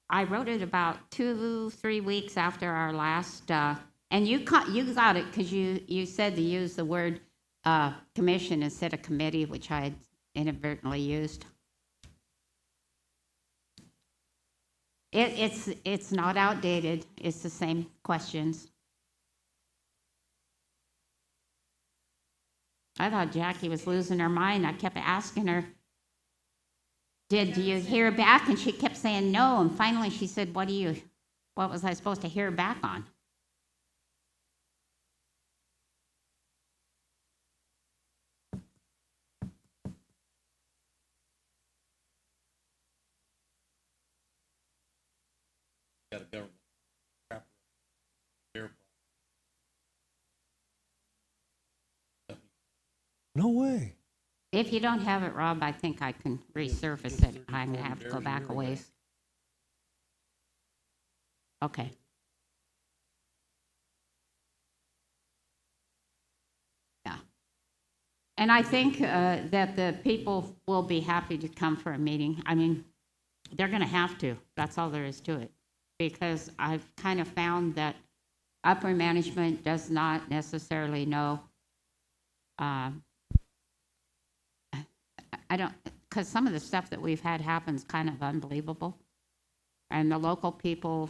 I wrote it about 2-3 weeks after our last, and you got it because you said to use the word commission instead of committee, which I had inadvertently used. It's not outdated. It's the same questions. I thought Jackie was losing her mind. I kept asking her, did you hear back? And she kept saying no. And finally she said, what was I supposed to hear back on? Got a government. crap airplane. No way. If you don't have it, Rob, I think I can resurface it. I'm gonna have to go back a ways. Okay. Yeah. And I think that the people will be happy to come for a meeting. I mean, they're gonna have to. That's all there is to it. Because I've kind of found that upper management does not necessarily know I don't, because some of the stuff that we've had happens kind of unbelievable. And the local people,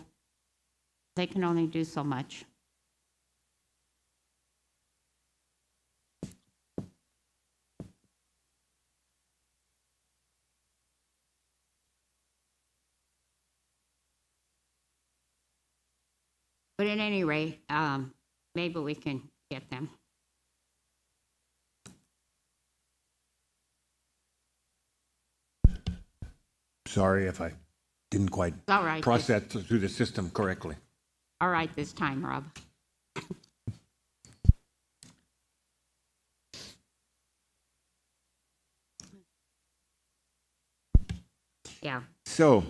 they can only do so much. But at any rate, maybe we can get them. Sorry if I didn't quite It's all right. process through the system correctly. All right this time, Rob. Yeah. So,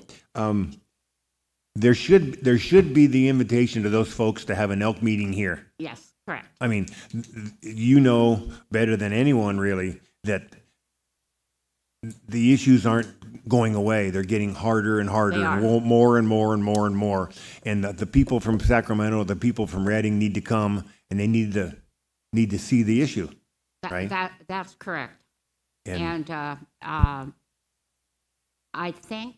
there should be the invitation to those folks to have an elk meeting here. Yes, correct. I mean, you know better than anyone really that the issues aren't going away. They're getting harder and harder, They are. and more and more and more and more. And the people from Sacramento, the people from Redding need to come, and they need to see the issue, right? That's correct. And And I think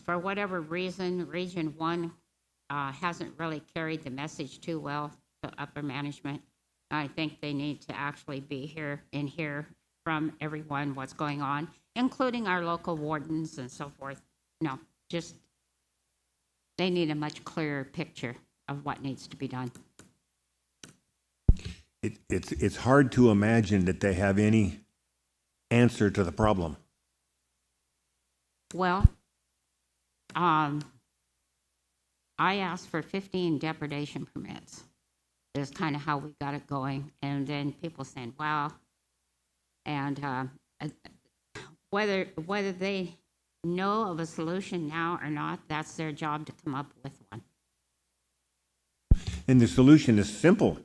for whatever reason, Region 1 hasn't really carried the message too well to upper management. I think they need to actually be here and hear from everyone what's going on, including our local wardens and so forth. No, just they need a much clearer picture of what needs to be done. it's hard to imagine that they have any answer to the problem. Well, I asked for 15 depredation permits. That's kind of how we got it going. And then people saying, wow. And whether they know of a solution now or not, that's their job to come up with one. And the solution is simple.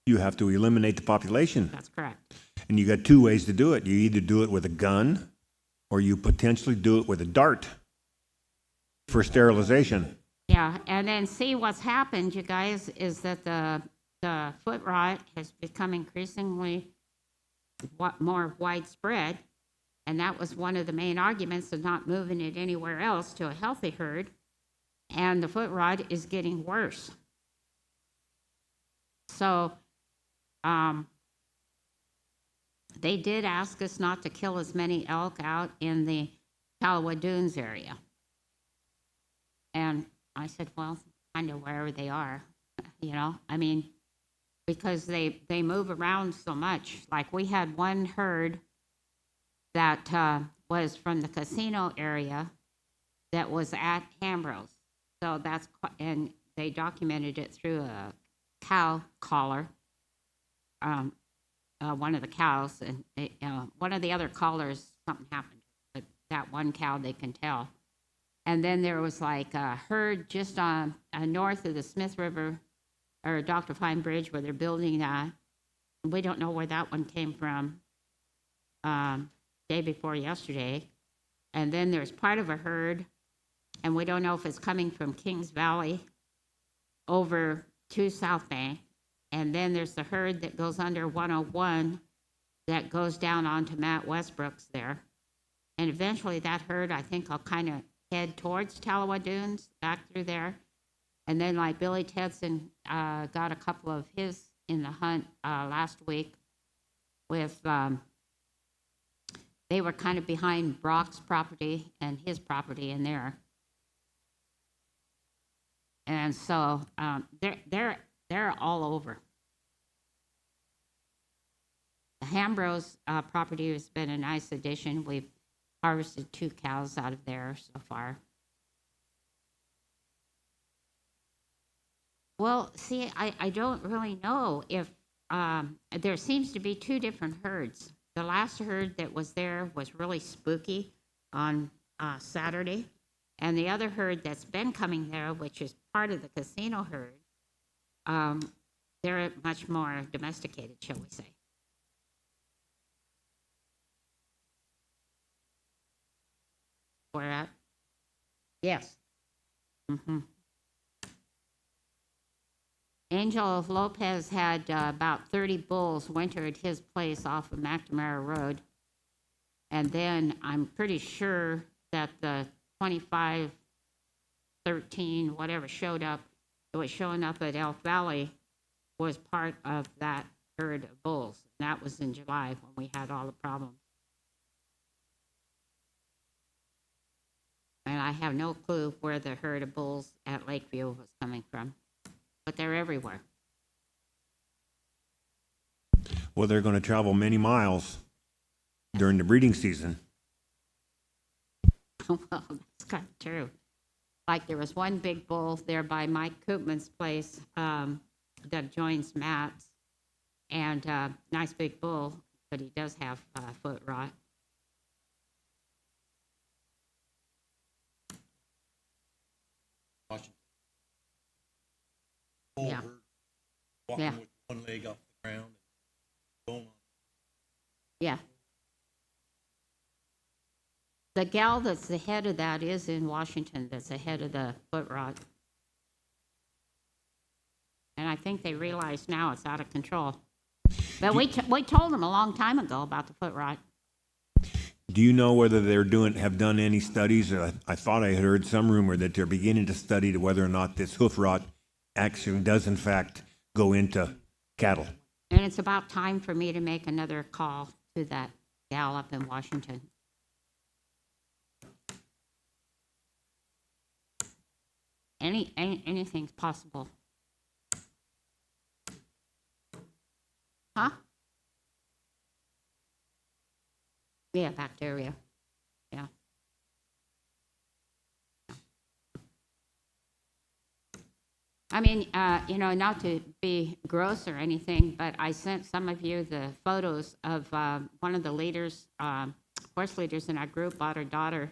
You have to eliminate the population. That's correct. And you got two ways to do it. You either do it with a gun or you potentially do it with a dart for sterilization. Yeah, and then see what's happened, you guys, is that the foot rot has become increasingly more widespread, and that was one of the main arguments of not moving it anywhere else to a healthy herd, and the foot rot is getting worse. So, they did ask us not to kill as many elk out in the Tallowa Dunes area. And I said, well, kind of wherever they are, you know, I mean, because they move around so much. Like we had one herd that was from the casino area that was at Hambros. So that's, and they documented it through a cow collar, one of the cows, and one of the other collars, something happened, but that one cow they can tell. And then there was like a herd just on north of the Smith River or Dr. Fine Bridge where they're building that. We don't know where that one came from day before yesterday. And then there's part of a herd, and we don't know if it's coming from Kings Valley over to South Bank. And then there's the herd that goes under 101 that goes down onto Matt Westbrook's there. And eventually that herd, I think, will kind of head towards Tallowa Dunes, back through there. And then like Billy Tedson got a couple of his in the hunt last week with, they were kind of behind Brock's property and his property in there. And so they're all over. The Hambros property has been a nice addition. We've harvested 2 cows out of there so far. Well, see, I don't really know if there seems to be 2 different herds. The last herd that was there was really spooky on Saturday, and the other herd that's been coming there, which is part of the casino herd, they're much more domesticated, shall we say. Where at? Yes. Mm-hmm. Angel Lopez had about 30 bulls winter at his place off of McNamara Road. And then I'm pretty sure that the 25, 13, whatever showed up, it was showing up at Elk Valley, was part of that herd of bulls. And that was in July when we had all the problems. And I have no clue where the herd of bulls at Lakeview was coming from, but they're everywhere. Well, they're going to travel many miles during the breeding season. Well, that's kind of true. Like there was one big bull there by Mike Koopman's place that joins Matt's, and nice big bull, but he does have foot rot. Washington. Whole Yeah. herd walking Yeah. with one leg off the ground and going on. Yeah. The gal that's the head of that is in Washington, that's the head of the foot rot. And I think they realize now it's out of control. But we told them a long time ago about the foot rot. Do you know whether have done any studies? I thought I heard some rumor that they're beginning to study whether or not this hoof rot actually does in fact go into cattle. And it's about time for me to make another call to that gal up in Washington. Anything's possible. Huh? Yeah, bacteria. Yeah. I mean, not to be gross or anything, but I sent some of you the photos of one of the leaders, horse leaders in our group, bought her daughter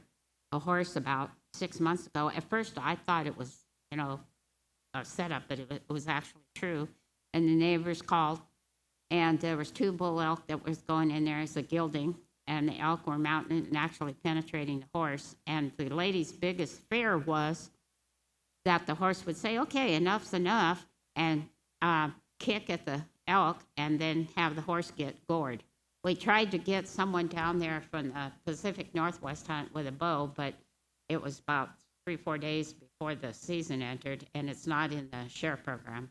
a horse about 6 months ago. At first, I thought it was, a setup, but it was actually true. And the neighbors called And there was 2 bull elk that was going in there as a gilding, and the elk were mounting it and actually penetrating the horse. And the lady's biggest fear was that the horse would say, okay, enough's enough, and kick at the elk and then have the horse get gored. We tried to get someone down there from the Pacific Northwest hunt with a bow, but it was about 3-4 days before the season entered, and it's not in the share program.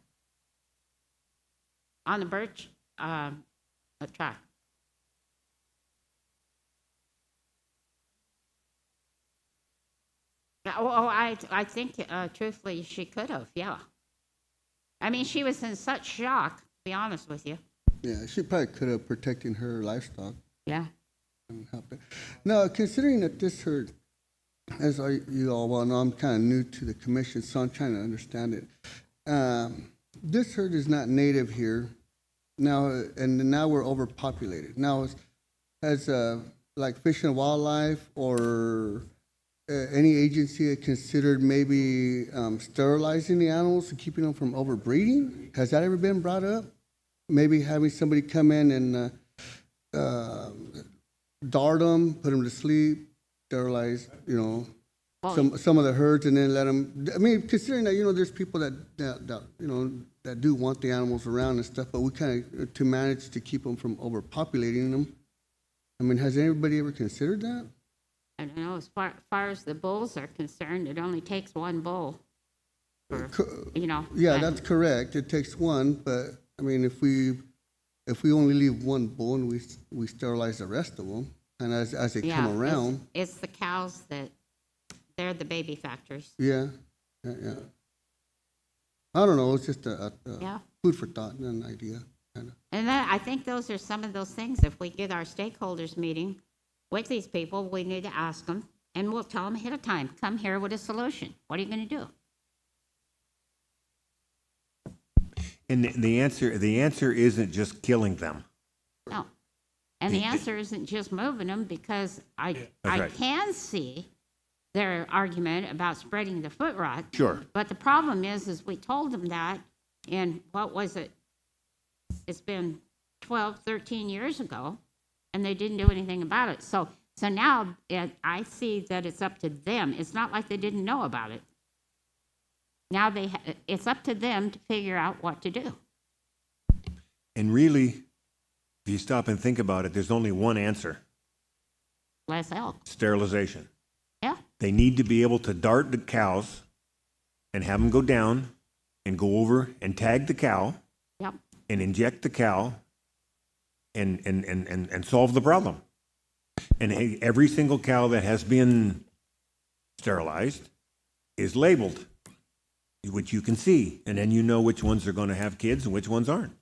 On the birch, track. I think truthfully she could have, yeah. I mean, she was in such shock, to be honest with you. Yeah, she probably could have protected her livestock Yeah. and helped it. Now, considering that this herd, you all well know, I'm kind of new to the commission, so I'm trying to understand it. This herd is not native here now, and now we're overpopulated. Now, has like Fish and Wildlife or any agency considered maybe sterilizing the animals and keeping them from overbreeding? Has that ever been brought up? Maybe having somebody come in and dart them, put them to sleep, sterilize, some of the herds, and then let them. I mean, considering that there's people that do want the animals around and stuff, but we kind of to manage to keep them from overpopulating them. I mean, has anybody ever considered that? I don't know, as far as the bulls are concerned, it only takes 1 bull. Yeah, but- that's correct. It takes one, but I mean, if we only leave 1 bull and we sterilize the rest of them, and as they Yeah, come around, it's the cows they're the baby factories. yeah. I don't know. It's just a Yeah. food for thought and an idea, kind of. And I think those are some of those things, if we get our stakeholders meeting with these people, we need to ask them, and we'll tell them ahead of time, come here with a solution. What are you going to do? And the answer isn't just killing them. No. And the answer isn't just moving them, because I right. can see their argument about spreading the foot rot. Sure. But the problem is we told them that in, what was it? It's been 12, 13 years ago, and they didn't do anything about it. So now I see that it's up to them. It's not like they didn't know about it. Now it's up to them to figure out what to do. And really, if you stop and think about it, there's only one answer: Less elk. sterilization. Yeah. They need to be able to dart the cows and have them go down and go over and tag the cow Yep. and inject the cow and solve the problem. And every single cow that has been sterilized is labeled, which you can see, and then you know which ones are going to have kids and which ones aren't.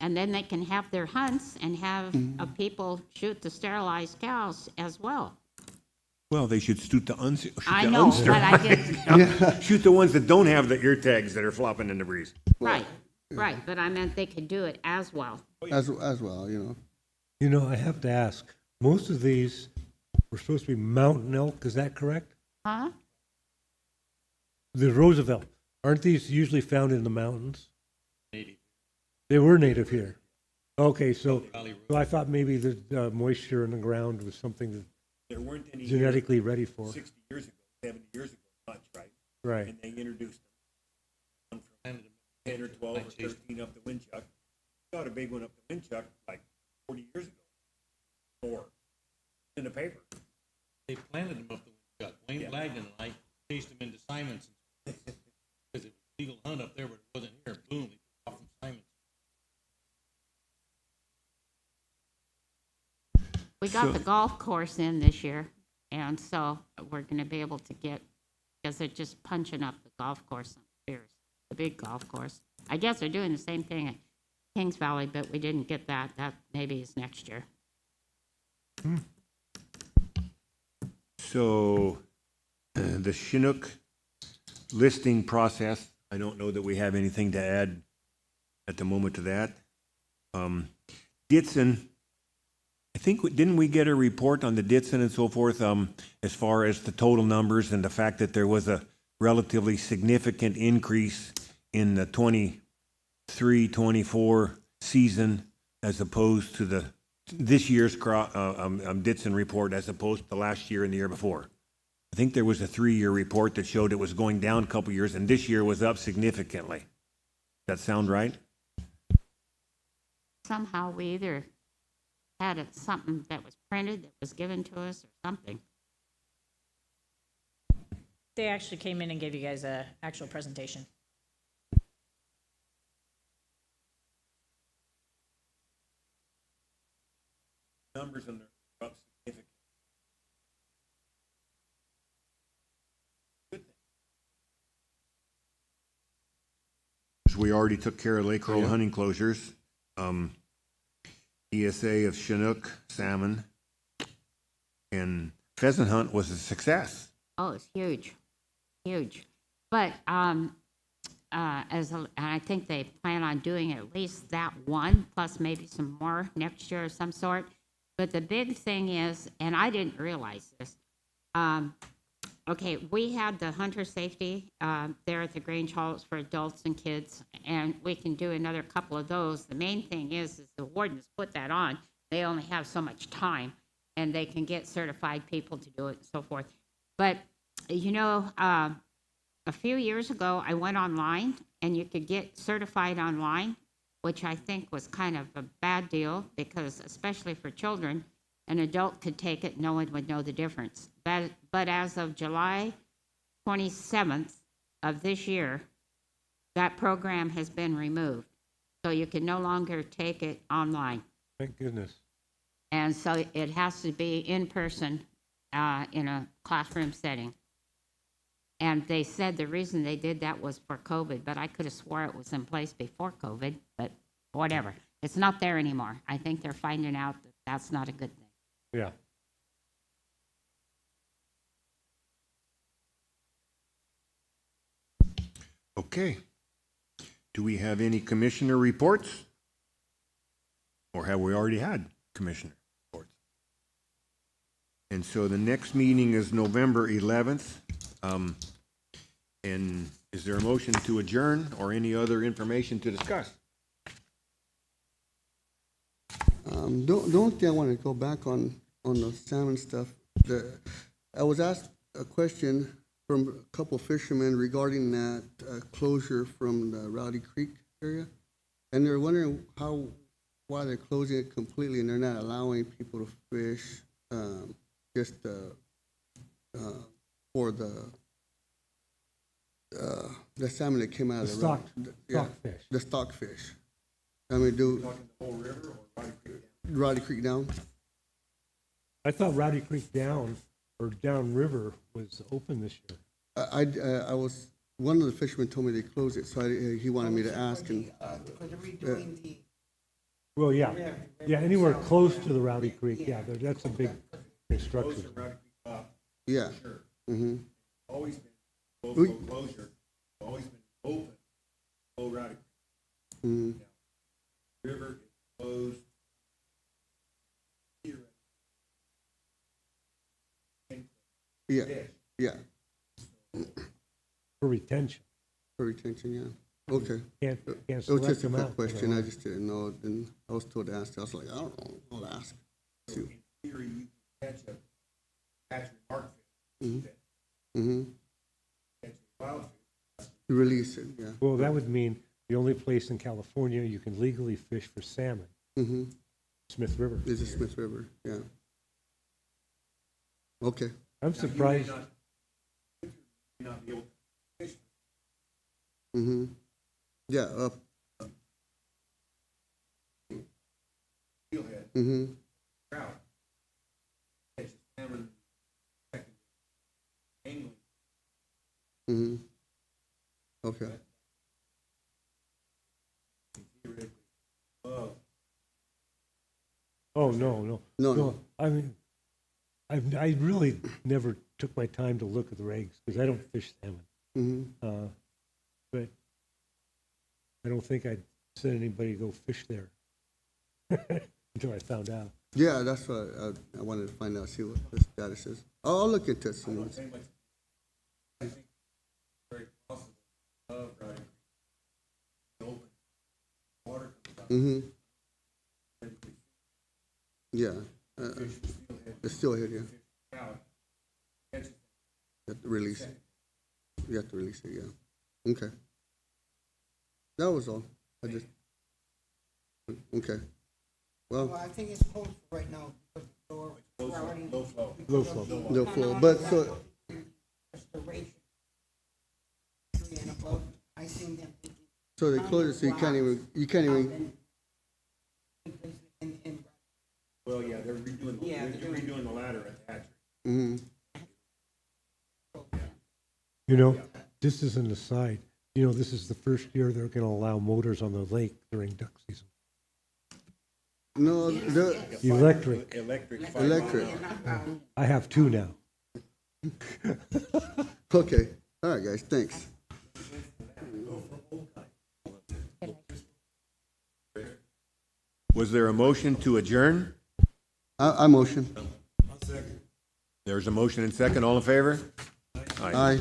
And then they can have their hunts and have people shoot the sterilized cows as well. Well, they should shoot the I know, but I did, shoot the ones that don't have the ear tags that are flopping in the breeze. right, but I meant they could do it as well. As well, I have to ask, most of these were supposed to be mountain elk, is that correct? Huh? The Roosevelt, aren't these usually found in the mountains? Native. They were native here. Okay, so I thought maybe the moisture in the ground was something that There weren't any genetically ready for. 60 years ago, 70 years ago, much, right? Right. And they introduced them from 10 or 12 or 13 up the Winchuck. Got a big one up the Winchuck like 40 years ago. Or in the paper. They planted them up the gut. Wayne Blagden and I chased them into Simon's because it was legal hunt up there, but it wasn't here. Boom, they took off from Simon's. We got the golf course in this year, and so we're gonna be able to because they're just punching up the golf course on Pierce, the big golf course. I guess they're doing the same thing at Kings Valley, but we didn't get that. That maybe is next year. So the Chinook listing process, I don't know that we have anything to add at the moment to that. Ditson, I think, didn't we get a report on the Ditson and so forth as far as the total numbers and the fact that there was a relatively significant increase in the 23-24 season as opposed to this year's Ditson report as opposed to last year and the year before? I think there was a 3-year report that showed it was going down a couple years, and this year was up significantly. Does that sound right? Somehow we either had something that was printed that was given to us or something. They actually came in and gave you guys a actual presentation. Numbers are up significantly. We already took care of Lake Earl hunting closures. ESA of Chinook salmon and pheasant hunt was a success. Oh, it's huge, huge. But and I think they plan on doing at least that one, plus maybe some more next year of some sort. But the big thing is, and I didn't realize this, okay, we had the hunter safety there at the Grange Halls for adults and kids, and we can do another couple of those. The main thing is the wardens put that on. They only have so much time, and they can get certified people to do it and so forth. But, you know, a few years ago, I went online, and you could get certified online, which I think was kind of a bad deal, because especially for children, an adult could take it, no one would know the difference. But as of July 27th of this year, that program has been removed. So you can no longer take it online. Thank goodness. And so it has to be in person in a classroom setting. And they said the reason they did that was for COVID, but I could have swore it was in place before COVID, but whatever. It's not there anymore. I think they're finding out that that's not a good thing. Yeah. Okay. Do we have any commissioner reports? Or have we already had commissioner reports? And so the next meeting is November 11th. And is there a motion to adjourn or any other information to discuss? The only thing I want to go back on the salmon stuff, I was asked a question from a couple fishermen regarding that closure from the Rowdy Creek area, and they're wondering why they're closing it completely and they're not allowing people to fish just for the salmon that came out of the Stockfish. the stockfish. I mean, Roddy Creek down? I thought Rowdy Creek down or downriver was open this year. I was, one of the fishermen told me they closed it, so he wanted me to ask. And Well, yeah, anywhere close to the Rowdy Creek, yeah, that's a big construction. yeah. Mm-hmm. Always been closure, always been open, Rowdy Mm-hmm. River is closed. Yeah, yeah, For retention. for retention, yeah. Okay. Can't It was select just a them quick out. question, I just didn't know, and I was told to ask, I was like, I don't know, I'll ask. See. Theory, you can catch a hatchery mark Mm-hmm. Mm-hmm. catch a wild fish. Release it, yeah. Well, that would mean the only place in California you can legally fish for salmon, Mm-hmm. Smith River. Is the Smith River, yeah. Okay. I'm surprised. Not be able to fish. Mm-hmm. Yeah, Steelhead, mm-hmm. trout, catch salmon, angling. Mm-hmm. Okay. Oh, no. No. I mean, I really never took my time to look at the regs because I don't fish salmon. Mm-hmm. But I don't think I'd send anybody to go fish there until I found out. Yeah, that's what I wanted to find out, see what the status is. I'll look into it some more. I think very possible of Rowdy Creek. Open water comes up. Mm-hmm. Yeah. It's still here, yeah. You have to release it. You have to release it, yeah. Okay. That was all. I just, okay. Well, Well, I think it's closed right now, because the door, we're already. Low flow. Low flow. no flow, but so, Restoration. Three and above, I seen them. so they closed it, so you can't even, In, Well, yeah, they're redoing the ladder at the hatchery. mhm. You know, just as an aside, you know, this is the first year they're going to allow motors on the lake during duck season. No, the, Electric. electric. I have two now. Okay. All right, guys, thanks. Was there a motion to adjourn? I motion. There's a motion and second. All in favor? Aye.